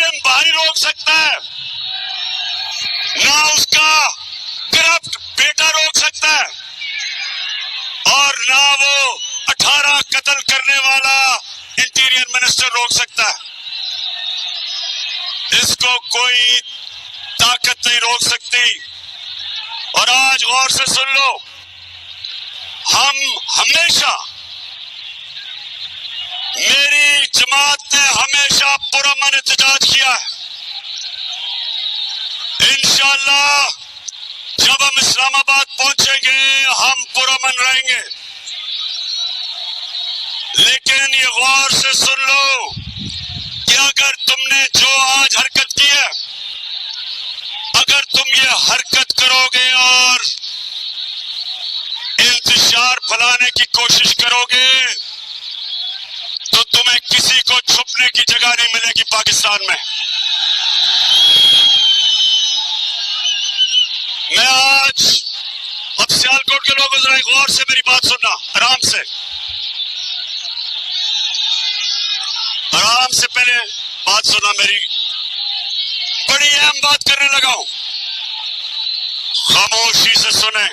जालिम भाई रोक सकता है, ना उसका करप्ट बेटा रोक सकता है, और ना वो 18 कत्ल करने वाला इंटीरियर मिनिस्टर रोक सकता है। इसको कोई ताकत नहीं रोक सकती। और आज गौर से सुन लो, हम हमेशा, मेरी जमात ने हमेशा पुरअमन एहतजाज किया है। इंशाअल्लाह जब हम इस्लामाबाद पहुंचेंगे हम पुरअमन रहेंगे। लेकिन ये गौर से सुन लो कि अगर तुमने जो आज हरकत की है, अगर तुम ये हरकत करोगे और इंतशार फैलाने की कोशिश करोगे तो तुम्हें किसी को छुपने की जगह नहीं मिलेगी पाकिस्तान में। मैं आज, अब सियालकोट के लोगों जरा गौर से मेरी बात सुनना, आराम से पहले बात सुनना मेरी, बड़ी अहम बात करने लगा हूं, खामोशी से सुने।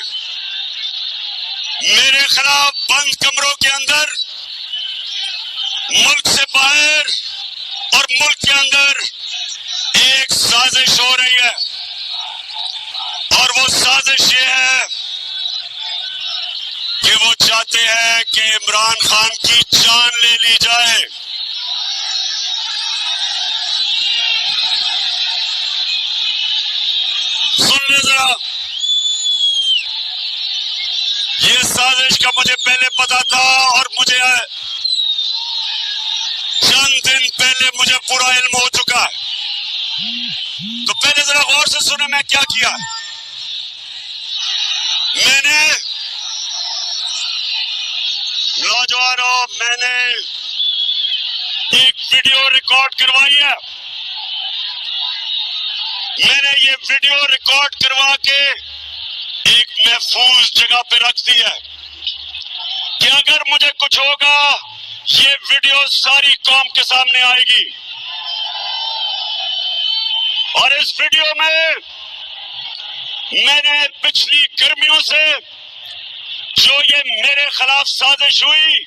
मेरे खिलाफ बंद कमरों के अंदर, मुल्क से बाहर और मुल्क के अंदर एक साजिश हो रही है, और वो साजिश ये है कि वो चाहते हैं कि इमरान खान की जान ले ली जाए। सुन ले जरा, ये साजिश का मुझे पहले पता था, और मुझे चंद दिन पहले मुझे पूरा इल्म हो चुका है। तो पहले जरा गौर से सुने मैं क्या किया। मैंने, नौजवानों, मैंने एक वीडियो रिकॉर्ड करवाई है। मैंने ये वीडियो रिकॉर्ड करवा के एक महफूज जगह पे रख दी है कि अगर मुझे कुछ होगा ये वीडियो सारी कौम के सामने आएगी। और इस वीडियो में मैंने पिछली गर्मियों से जो ये मेरे खिलाफ साजिश हुई,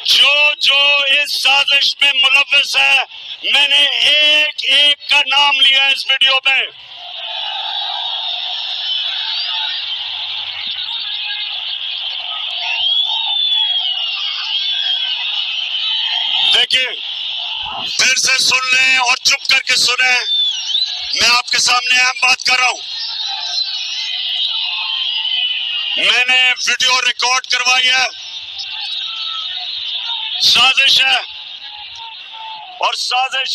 जो इस साजिश में मुलव्वस है, मैंने एक एक का नाम लिया इस वीडियो में। देखिए, फिर से सुन लें और चुप करके सुने, मैं आपके सामने अहम बात कर रहा हूं। मैंने वीडियो रिकॉर्ड करवाई है, साजिश है, और साजिश